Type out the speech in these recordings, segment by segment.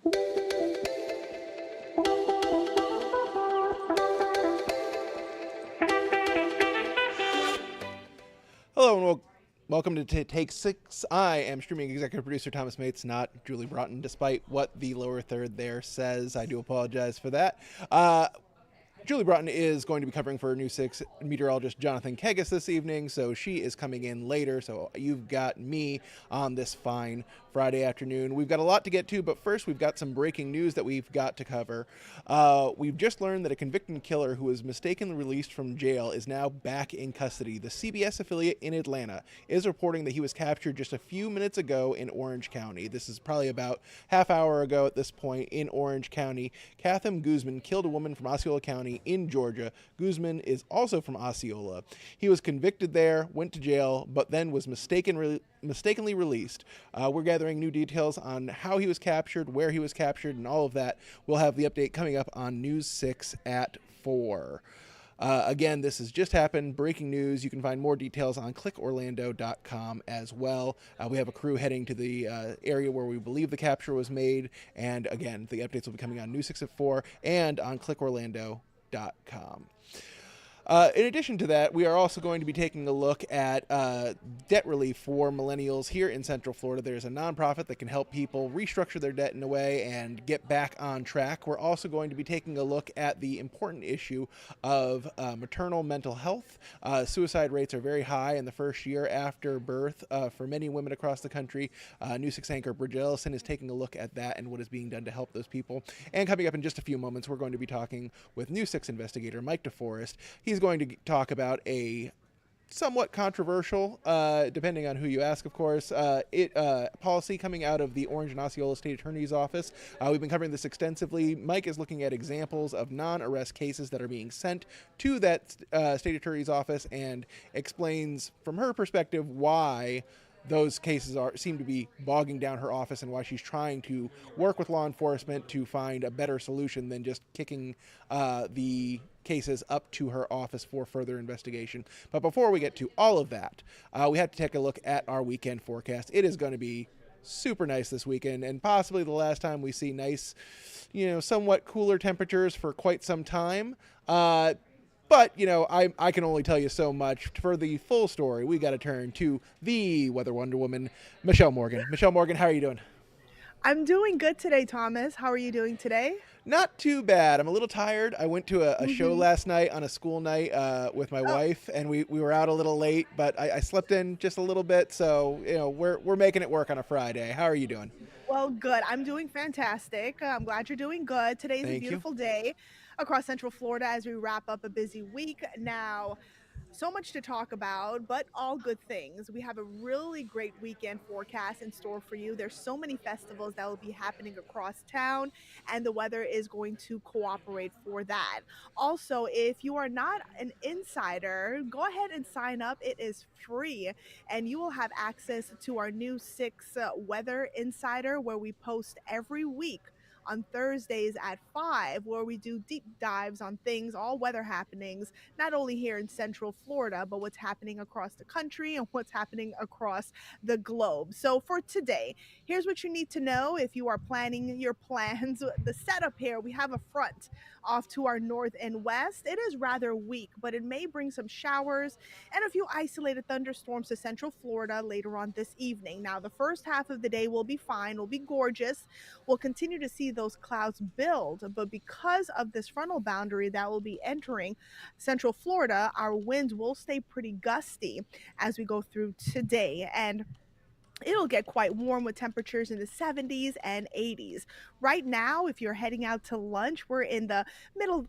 Hello and welcome to Take Six. I am streaming executive producer Thomas Mates, not Julie Broughton, despite what the lower third there says. I do apologize for that. Julie Broughton is going to be covering for News 6 meteorologist Jonathan Kegas this evening, so she is coming in later. So you've got me on this fine Friday afternoon. We've got a lot to get to, but first we've got some breaking news that we've got to cover. We've just learned that a convicted killer who was mistakenly released from jail is now back in custody. The CBS affiliate in Atlanta is reporting that he was captured just a few minutes ago in Orange County. This is probably about half hour ago at this point in Orange County. Katham Guzman killed a woman from Osceola County in Georgia. Guzman is also from Osceola. He was convicted there, went to jail, but then was mistakenly released. We're gathering new details on how he was captured, where he was captured, and all of that. We'll have the update coming up on News 6 at 4. Again, this has just happened. Breaking news. You can find more details on clickorlando.com as well. We have a crew heading to the area where we believe the capture was made. And again, the updates will be coming on News 6 at 4 and on clickorlando.com. In addition to that, we are also going to be taking a look at debt relief for millennials here in Central Florida. There's a nonprofit that can help people restructure their debt in a way and get back on track. We're also going to be taking a look at the important issue of maternal mental health. Suicide rates are very high in the first year after birth for many women across the country. News 6 anchor Bridget Ellison is taking a look at that and what is being done to help those people. And coming up in just a few moments, we're going to be talking with News 6 investigator Mike DeForest. He's going to talk about a somewhat controversial, depending on who you ask, of course, policy coming out of the Orange and Osceola State Attorney's Office. We've been covering this extensively. Mike is looking at examples of non-arrest cases that are being sent to that State Attorney's Office and explains from her perspective why those cases seem to be bogging down her office and why she's trying to work with law enforcement to find a better solution than just kicking the cases up to her office for further investigation. But before we get to all of that, we have to take a look at our weekend forecast. It is going to be super nice this weekend and possibly the last time we see nice, somewhat cooler temperatures for quite some time. But, I can only tell you so much. For the full story, we got to turn to the Weather Wonder Woman, Michelle Morgan. Michelle Morgan, how are you doing? I'm doing good today, Thomas. How are you doing today? Not too bad. I'm a little tired. I went to a show last night on a school night with my Oh, wife, and we were out a little late, but I slept in just a little bit, so, we're making it work on a Friday. How are you doing? well, good. I'm doing fantastic. I'm glad you're doing good. Today's a Thank you. beautiful day across Central Florida as we wrap up a busy week. Now, so much to talk about, but all good things. We have a really great weekend forecast in store for you. There's so many festivals that will be happening across town, and the weather is going to cooperate for that. Also, if you are not an insider, go ahead and sign up. It is free, and you will have access to our new 6 Weather Insider, where we post every week on Thursdays at 5, where we do deep dives on things, all weather happenings, not only here in Central Florida, but what's happening across the country and what's happening across the globe. So for today, here's what you need to know if you are planning your plans. The setup here, we have a front off to our north and west. It is rather weak, but it may bring some showers and a few isolated thunderstorms to Central Florida later on this evening. Now, the first half of the day will be fine, will be gorgeous. We'll continue to see those clouds build, but because of this frontal boundary that will be entering Central Florida, our winds will stay pretty gusty as we go through today. And it'll get quite warm with temperatures in the 70s and 80s. Right now, if you're heading out to lunch, we're in the middle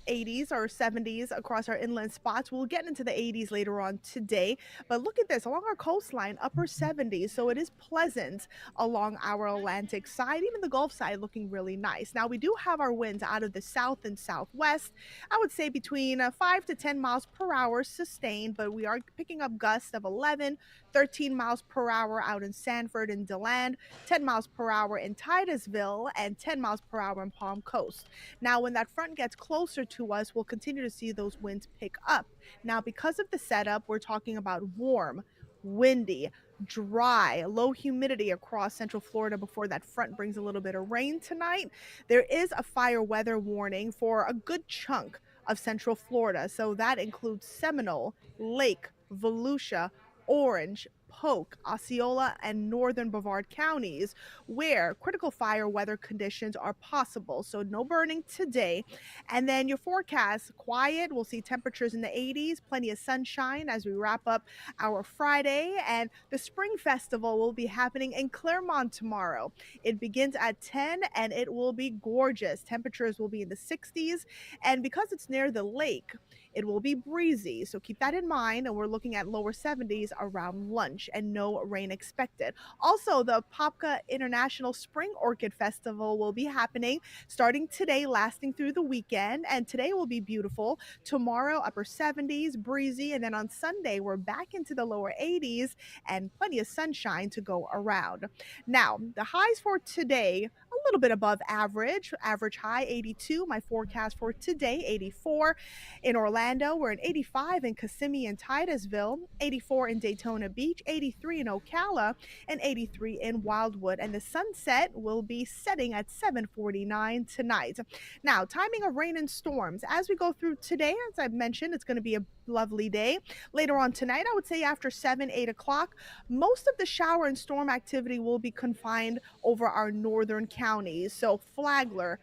80s or 70s across our inland spots. We'll get into the 80s later on today. But look at this along our coastline, upper 70s. So it is pleasant along our Atlantic side, even the Gulf side looking really nice. Now, we do have our winds out of the south and southwest. I would say between 5 to 10 miles per hour sustained, but we are picking up gusts of 11, 13 miles per hour out in Sanford and DeLand, 10 miles per hour in Titusville, and 10 miles per hour in Palm Coast. Now, when that front gets closer to us, we'll continue to see those winds pick up. Now, because of the setup, we're talking about warm, windy, dry, low humidity across central Florida before that front brings a little bit of rain tonight. There is a fire weather warning for a good chunk of central Florida. So that includes Seminole, Lake, Volusia, Orange, Polk, Osceola, and northern Brevard counties, where critical fire weather conditions are possible. So, no burning today. And then your forecast quiet. We'll see temperatures in the 80s, plenty of sunshine as we wrap up our Friday. And the Spring Festival will be happening in Claremont tomorrow. It begins at 10 and it will be gorgeous. Temperatures will be in the 60s. And because it's near the lake, it will be breezy. So keep that in mind. And we're looking at lower 70s around lunch and no rain expected. Also, the Popka International Spring Orchid Festival will be happening starting today, lasting through the weekend. And today will be beautiful. Tomorrow, upper 70s, breezy. And then on Sunday, we're back into the lower 80s and plenty of sunshine to go around. Now, the highs for today, a little bit above average. Average high 82. My forecast for today, 84. In Orlando, we're in 85 in Kissimmee and Titusville, 84 in Daytona Beach, 83 in Ocala, and 83 in Wildwood. And the sunset will be setting at 7:49 tonight. Now, timing of rain and storms. As we go through today, as I've mentioned, it's going to be a lovely day. Later on tonight, I would say after 7, 8 o'clock, most of the shower and storm activity will be confined over our northern counties. So Flagler,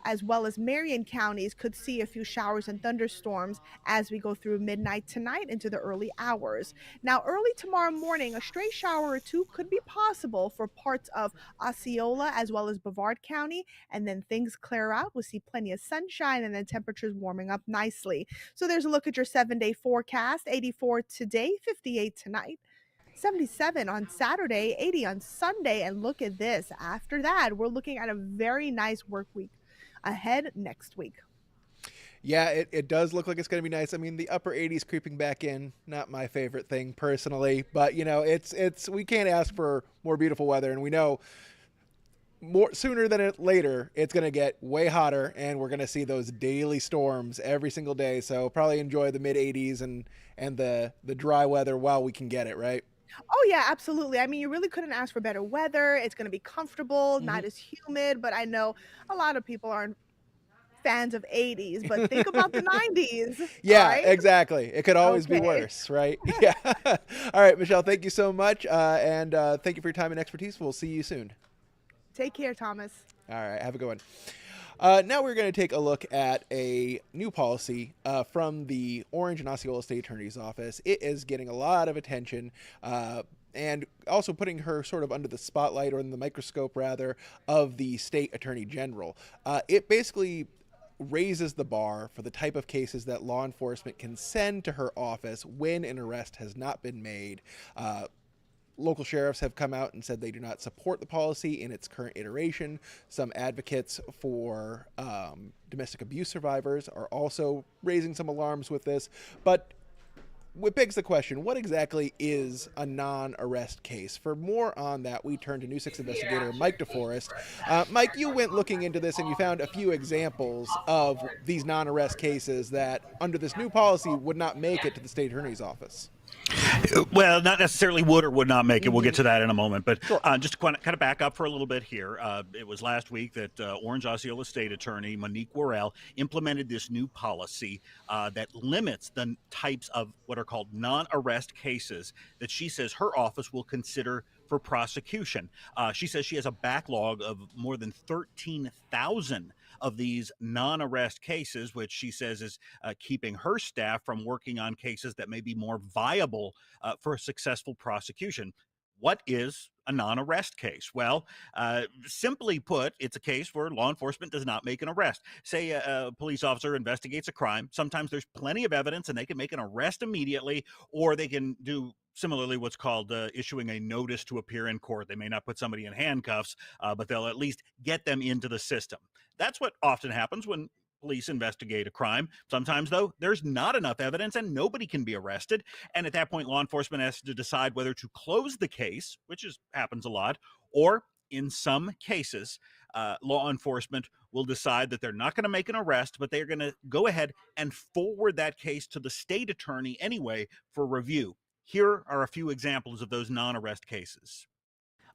as well as Marion counties could see a few showers and thunderstorms as we go through midnight tonight into the early hours. Now, early tomorrow morning, a stray shower or two could be possible for parts of Osceola as well as Brevard County, and then things clear out. We'll see plenty of sunshine and then temperatures warming up nicely. So there's a look at your 7-day forecast: 84 today, 58 tonight. 77 on Saturday, 80 on Sunday, and look at this. After that, we're looking at a very nice work week ahead next week. Yeah, it does look like it's going to be nice. I mean, the upper 80s creeping back in, not my favorite thing personally, but you know, it's we can't ask for more beautiful weather, and we know more sooner than later it's going to get way hotter, and we're going to see those daily storms every single day. So probably enjoy the mid 80s and the dry weather while we can get it, right? Oh, yeah, absolutely. I mean, you really couldn't ask for better weather. It's going to be comfortable, not as humid, but I know a lot of people aren't fans of 80s, but think about the 90s. All Yeah, right. exactly. It could always be Okay. worse, right? Yeah. All right, Michelle, thank you so much. And thank you for your time and expertise. We'll see you soon. Take care, Thomas. All right, have a good one. Now we're going to take a look at a new policy from the Orange and Osceola State Attorney's Office. It is getting a lot of attention. And also putting her sort of under the spotlight, or in the microscope rather, of the state attorney general. It basically raises the bar for the type of cases that law enforcement can send to her office when an arrest has not been made. Local sheriffs have come out and said they do not support the policy in its current iteration. Some advocates for domestic abuse survivors are also raising some alarms with this. But what begs the question, what exactly is a non-arrest case? For more on that, we turn to New 6 investigator Mike DeForest. Mike, you went looking into this and you found a few examples of these non-arrest cases that, under this new policy, would not make it to the state attorney's office. Well, not necessarily would or would not make it. We'll get to that in a moment. But Sure. just to kind of back up for a little bit here, it was last week that Orange Osceola State Attorney Monique Worrell implemented this new policy that limits the types of what are called non-arrest cases that she says her office will consider for prosecution. She says she has a backlog of more than 13,000 of these non-arrest cases, which she says is keeping her staff from working on cases that may be more viable for a successful prosecution. What is a non-arrest case? Well, simply put, it's a case where law enforcement does not make an arrest. Say a police officer investigates a crime. Sometimes there's plenty of evidence and they can make an arrest immediately, or they can do similarly what's called issuing a notice to appear in court. They may not put somebody in handcuffs, but they'll at least get them into the system. That's what often happens when police investigate a crime. Sometimes, though, there's not enough evidence and nobody can be arrested. And at that point, law enforcement has to decide whether to close the case, which happens a lot, or in some cases, law enforcement will decide that they're not going to make an arrest, but they're going to go ahead and forward that case to the state attorney anyway for review. Here are a few examples of those non-arrest cases.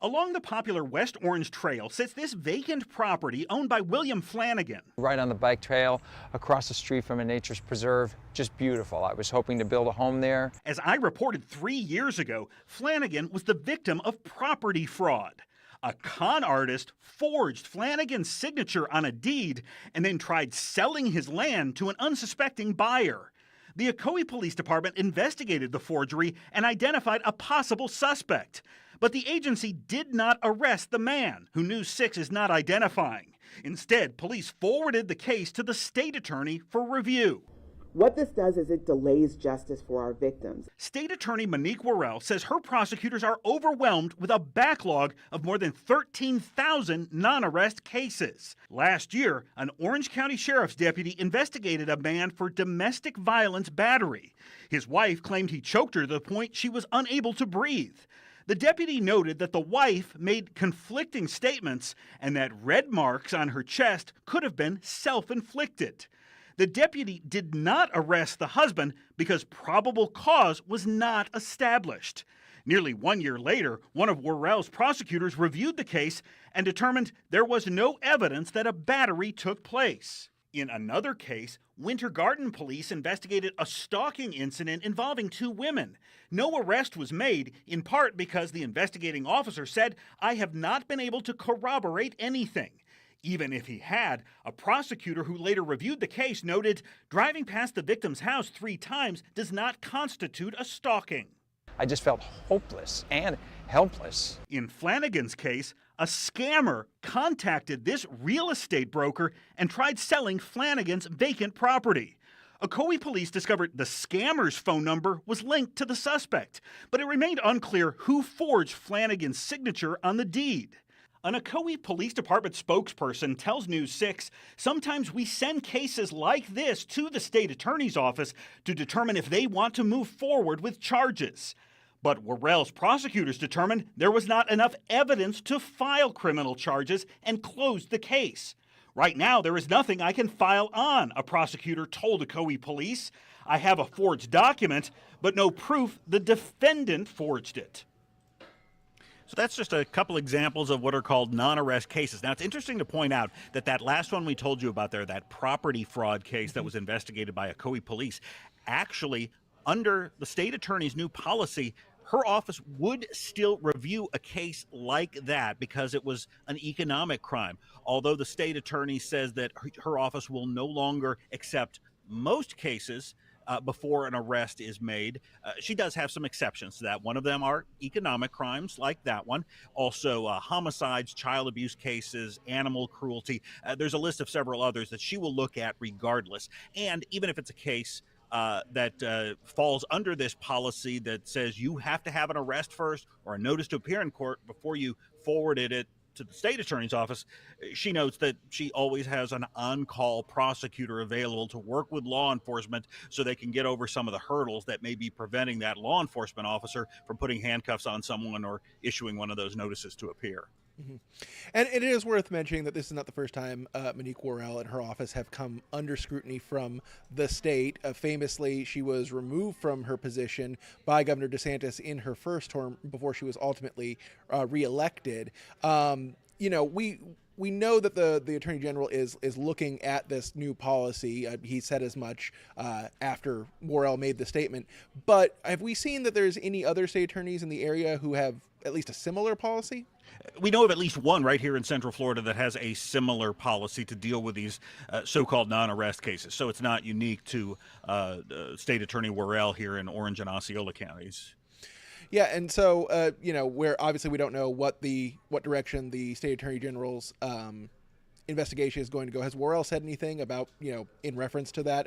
Along the popular West Orange Trail sits this vacant property owned by William Flanagan. Right on the bike trail, across the street from a nature's preserve, just beautiful. I was hoping to build a home there. As I reported 3 years ago, Flanagan was the victim of property fraud. A con artist forged Flanagan's signature on a deed and then tried selling his land to an unsuspecting buyer. The Ocoee Police Department investigated the forgery and identified a possible suspect. But the agency did not arrest the man, who News 6 is not identifying. Instead, police forwarded the case to the state attorney for review. What this does is it delays justice for our victims. State Attorney Monique Worrell says her prosecutors are overwhelmed with a backlog of more than 13,000 non-arrest cases. Last year, an Orange County Sheriff's deputy investigated a man for domestic violence battery. His wife claimed he choked her to the point she was unable to breathe. The deputy noted that the wife made conflicting statements and that red marks on her chest could have been self-inflicted. The deputy did not arrest the husband because probable cause was not established. Nearly 1 year later, one of Worrell's prosecutors reviewed the case and determined there was no evidence that a battery took place. In another case, Winter Garden police investigated a stalking incident involving 2 women. No arrest was made, in part because the investigating officer said, "I have not been able to corroborate anything." Even if he had, a prosecutor who later reviewed the case noted, driving past the victim's house 3 times does not constitute a stalking. I just felt hopeless and helpless. In Flanagan's case, a scammer contacted this real estate broker and tried selling Flanagan's vacant property. Ocoee police discovered the scammer's phone number was linked to the suspect, but it remained unclear who forged Flanagan's signature on the deed. An Ocoee Police Department spokesperson tells News 6, sometimes we send cases like this to the state attorney's office to determine if they want to move forward with charges. But Worrell's prosecutors determined there was not enough evidence to file criminal charges and closed the case. Right now, there is nothing I can file on, a prosecutor told Ocoee police. I have a forged document, but no proof the defendant forged it. So that's just a couple examples of what are called non-arrest cases. Now, it's interesting to point out that that last one we told you about there, that property fraud case that was investigated by Ocoee police, actually, under the state attorney's new policy, her office would still review a case like that because it was an economic crime. Although the state attorney says that her office will no longer accept most cases before an arrest is made. She does have some exceptions to that. One of them are economic crimes like that one. Also homicides, child abuse cases, animal cruelty. There's a list of several others that she will look at regardless. And even if it's a case that falls under this policy that says you have to have an arrest first or a notice to appear in court before you forwarded it to the state attorney's office, she notes that she always has an on-call prosecutor available to work with law enforcement so they can get over some of the hurdles that may be preventing that law enforcement officer from putting handcuffs on someone or issuing one of those notices to appear. Mm-hmm. And it is worth mentioning that this is not the first time Monique Worrell and her office have come under scrutiny from the state. Famously, she was removed from her position by Governor DeSantis in her first term before she was ultimately reelected. We know that the Attorney General is looking at this new policy. He said as much after Worrell made the statement. But have we seen that there's any other state attorneys in the area who have at least a similar policy? We know of at least one right here in Central Florida that has a similar policy to deal with these so-called non-arrest cases. So it's not unique to State Attorney Worrell here in Orange and Osceola counties. Yeah, and so where obviously we don't know what direction the State Attorney General's investigation is going to go. Has Worrell said anything about in reference to that?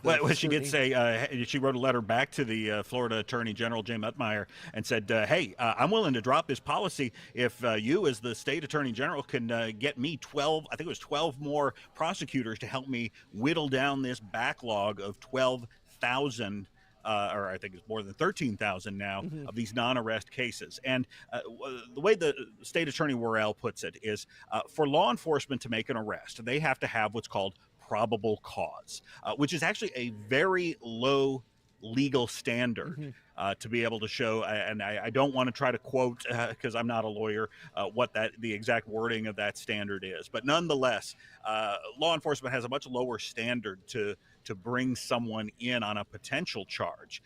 Well, she did say she wrote a letter back to the Florida Attorney General Jim Utmeyer and said, "Hey, I'm willing to drop this policy if you, as the State Attorney General, can get me 12. I think it was 12 more prosecutors to help me whittle down this backlog of 12,000." Or I think it's more than 13,000 now of these non-arrest cases. And the way the State Attorney Worrell puts it is for law enforcement to make an arrest, they have to have what's called probable cause, which is actually a very low legal standard to be able to show. And I don't want to try to quote, because I'm not a lawyer, what the exact wording of that standard is. But nonetheless, law enforcement has a much lower standard to bring someone in on a potential charge.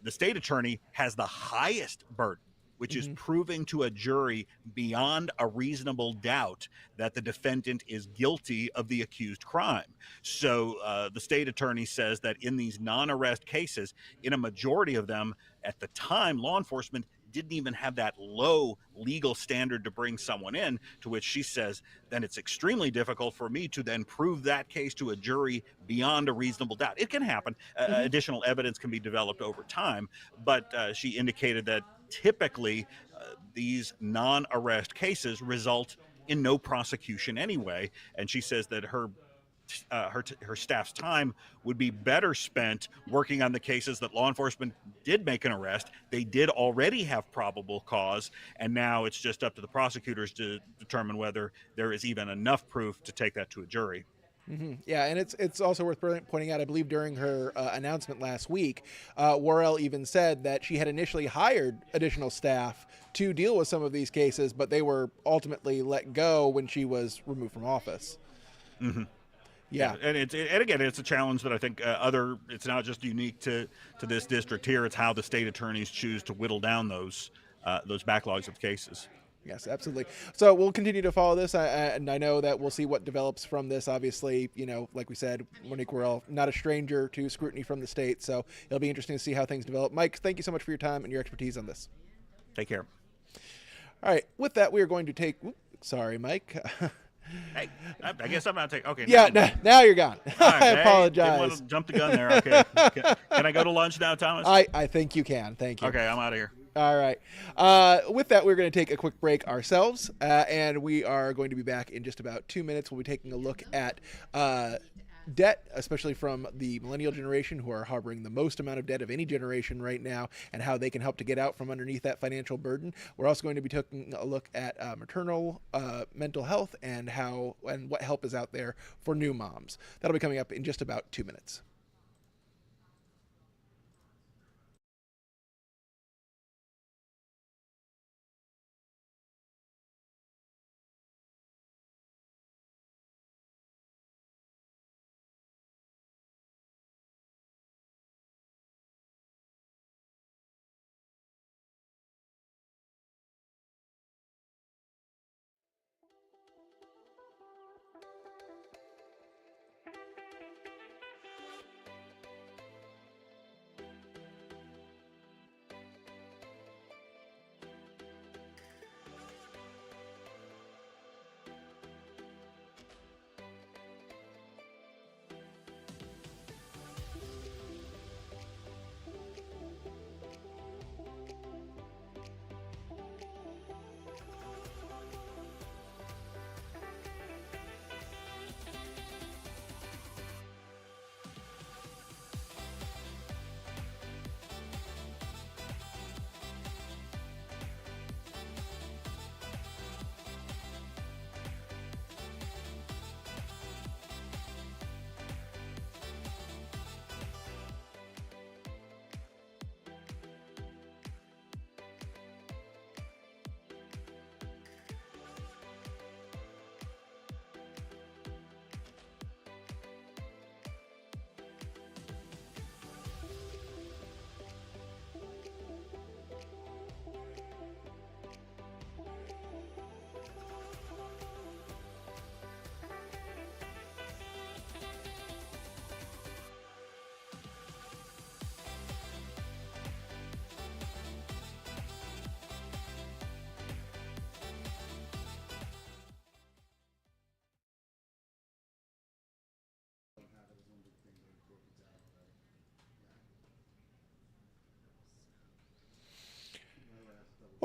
The state attorney has the highest burden, which is proving to a jury beyond a reasonable doubt that the defendant is guilty of the accused crime. So the state attorney says that in these non-arrest cases, in a majority of them, at the time, law enforcement didn't even have that low legal standard to bring someone in, to which she says, then it's extremely difficult for me to then prove that case to a jury beyond a reasonable doubt. It can happen. Additional evidence can be developed over time, but she indicated that typically these non-arrest cases result in no prosecution anyway. And she says that her staff's time would be better spent working on the cases that law enforcement did make an arrest. They did already have probable cause, and now it's just up to the prosecutors to determine whether there is even enough proof to take that to a jury. Yeah, and it's also worth pointing out, I believe during her announcement last week, Worrell even said that she had initially hired additional staff to deal with some of these cases, but they were ultimately let go when she was removed from office. Yeah. And again, it's a challenge that I think it's not just unique to this district here. It's how the state attorneys choose to whittle down those backlogs of cases. Yes, absolutely. So we'll continue to follow this, and I know that we'll see what develops from this. Obviously, like we said, Monique Worrell, not a stranger to scrutiny from the state, so it'll be interesting to see how things develop. Mike, thank you so much for your time and your expertise on this. Take care. All right, with that, we are going to take... Sorry, Mike. Hey, I guess I'm not taking... Okay. Yeah, now you're gone. Right, I apologize. Didn't want to jump the gun there. Okay. Can I go to lunch now, Thomas? I think you can. Thank you. Okay, I'm out of here. All right. With that, we're going to take a quick break ourselves, and we are going to be back in just about 2 minutes. We'll be taking a look at debt, especially from the millennial generation, who are harboring the most amount of debt of any generation right now, and how they can help to get out from underneath that financial burden. We're also going to be taking a look at maternal mental health and what help is out there for new moms. That'll be coming up in just about 2 minutes.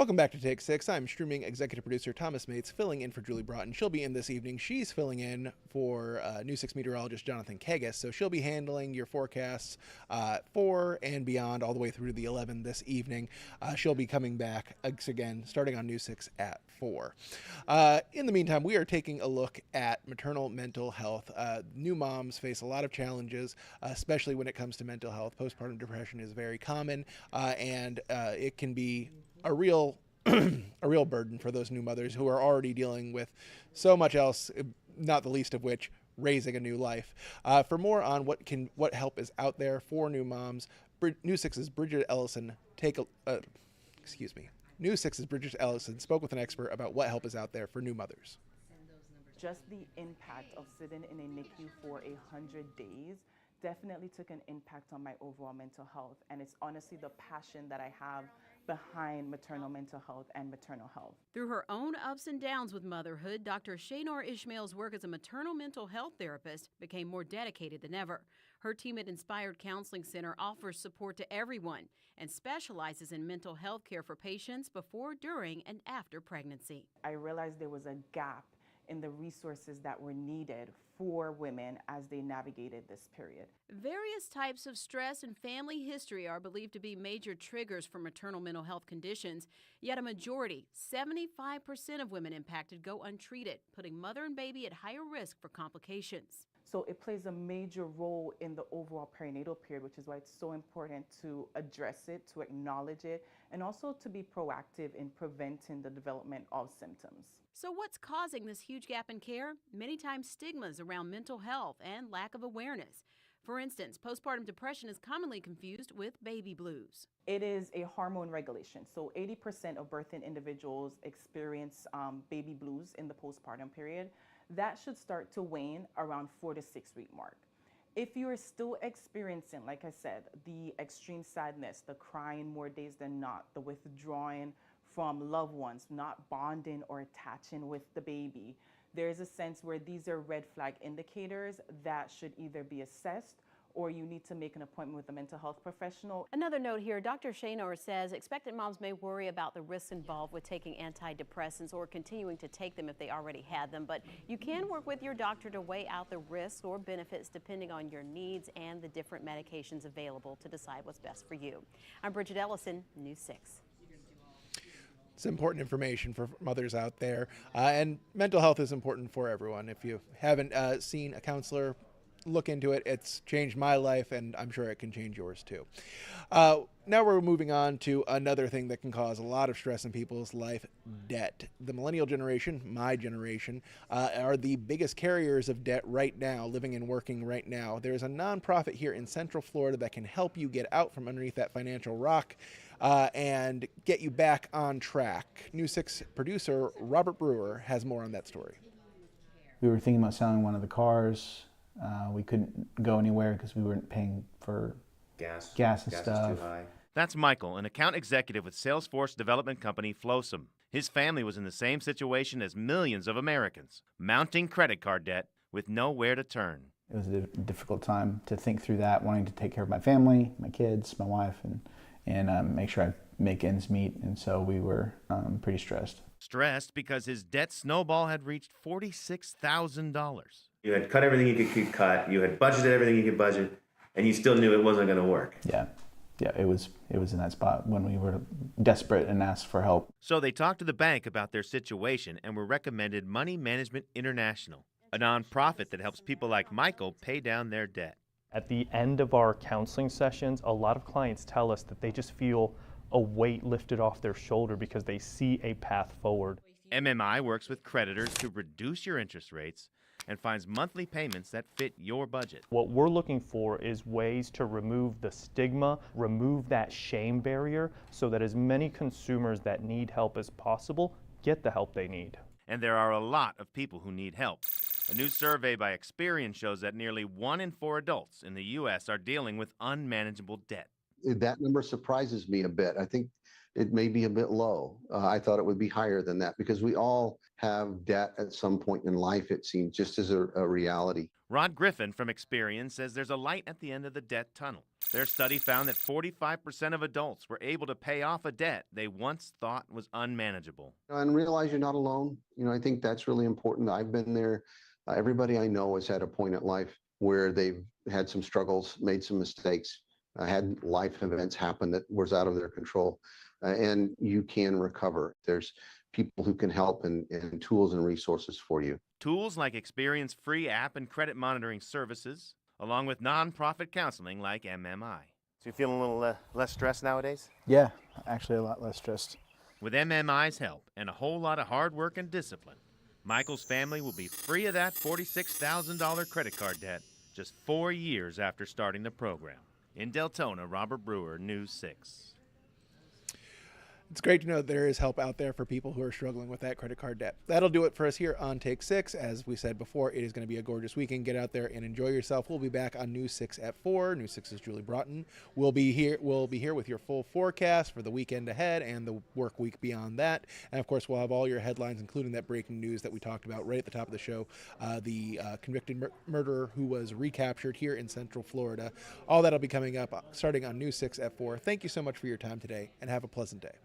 Welcome back to Take 6. I'm streaming executive producer Thomas Mates, filling in for Julie Broughton. She'll be in this evening. She's filling in for New 6 meteorologist Jonathan Kagas, so she'll be handling your forecasts 4 and beyond all the way through to the 11 this evening. She'll be coming back again, starting on New 6 at 4. In the meantime, we are taking a look at maternal mental health. New moms face a lot of challenges, especially when it comes to mental health. Postpartum depression is very common, and it can be a real burden for those new mothers who are already dealing with so much else, not the least of which raising a new life. For more on what help is out there for new moms, New 6's Bridget Ellison New 6's Bridget Ellison spoke with an expert about what help is out there for new mothers. Just the impact of sitting in a NICU for 100 days definitely took an impact on my overall mental health, and it's honestly the passion that I have behind maternal mental health and maternal health. Through her own ups and downs with motherhood, Dr. Shaynor Ishmael's work as a maternal mental health therapist became more dedicated than ever. Her team at Inspired Counseling Center offers support to everyone and specializes in mental health care for patients before, during, and after pregnancy. I realized there was a gap in the resources that were needed for women as they navigated this period. Various types of stress and family history are believed to be major triggers for maternal mental health conditions, yet a majority, 75% of women impacted, go untreated, putting mother and baby at higher risk for complications. So it plays a major role in the overall perinatal period, which is why it's so important to address it, to acknowledge it, and also to be proactive in preventing the development of symptoms. So what's causing this huge gap in care? Many times stigmas around mental health and lack of awareness. For instance, postpartum depression is commonly confused with baby blues. It is a hormone regulation. So 80% of birthing individuals experience baby blues in the postpartum period. That should start to wane around 4 to 6 week mark. If you are still experiencing, like I said, the extreme sadness, the crying more days than not, the withdrawing from loved ones, not bonding or attaching with the baby, there's a sense where these are red flag indicators that should either be assessed or you need to make an appointment with a mental health professional. Another note here, Dr. Shaynor says expectant moms may worry about the risks involved with taking antidepressants or continuing to take them if they already had them, but you can work with your doctor to weigh out the risks or benefits depending on your needs and the different medications available to decide what's best for you. I'm Bridget Ellison, News 6. It's important information for mothers out there, and mental health is important for everyone. If you haven't seen a counselor, look into it. It's changed my life, and I'm sure it can change yours too. Now we're moving on to another thing that can cause a lot of stress in people's life: debt. The millennial generation, my generation, are the biggest carriers of debt right now, living and working right now. There's a nonprofit here in Central Florida that can help you get out from underneath that financial rock and get you back on track. News 6 producer Robert Brewer has more on that story. We were thinking about selling one of the cars. We couldn't go anywhere because we weren't paying for gas and stuff. Is too high. That's Michael, an account executive with Salesforce development company Flosum. His family was in the same situation as millions of Americans, mounting credit card debt with nowhere to turn. It was a difficult time to think through that, wanting to take care of my family, my kids, my wife, and make sure I make ends meet. And so we were pretty stressed. Stressed because his debt snowball had reached $46,000. You had cut everything you could cut, you had budgeted everything you could budget, and you still knew it wasn't going to work. Yeah, it was in that spot when we were desperate and asked for help. So they talked to the bank about their situation and were recommended Money Management International, a nonprofit that helps people like Michael pay down their debt. At the end of our counseling sessions, a lot of clients tell us that they just feel a weight lifted off their shoulder because they see a path forward. MMI works with creditors to reduce your interest rates and finds monthly payments that fit your budget. What we're looking for is ways to remove the stigma, remove that shame barrier, so that as many consumers that need help as possible get the help they need. And there are a lot of people who need help. A new survey by Experian shows that nearly 1 in 4 adults in the U.S. are dealing with unmanageable debt. That number surprises me a bit. I think it may be a bit low. I thought it would be higher than that because we all have debt at some point in life, it seems, just as a reality. Rod Griffin from Experian says there's a light at the end of the debt tunnel. Their study found that 45% of adults were able to pay off a debt they once thought was unmanageable. And realize you're not alone. I think that's really important. I've been there. Everybody I know has had a point in life where they've had some struggles, made some mistakes, had life events happen that was out of their control, and you can recover. There's people who can help and tools and resources for you. Tools like Experian's free app and credit monitoring services, along with nonprofit counseling like MMI. So you feeling a little less stressed nowadays? Yeah, actually a lot less stressed. With MMI's help and a whole lot of hard work and discipline, Michael's family will be free of that $46,000 credit card debt just 4 years after starting the program. In Deltona, Robert Brewer, News 6. It's great to know that there is help out there for people who are struggling with that credit card debt. That'll do it for us here on Take 6. As we said before, it is going to be a gorgeous weekend. Get out there and enjoy yourself. We'll be back on News 6 at 4. News 6's Julie Broughton. We'll be here with your full forecast for the weekend ahead and the work week beyond that. And of course, we'll have all your headlines, including that breaking news that we talked about right at the top of the show, the convicted murderer who was recaptured here in Central Florida. All that'll be coming up starting on News 6 at 4. Thank you so much for your time today, and have a pleasant day.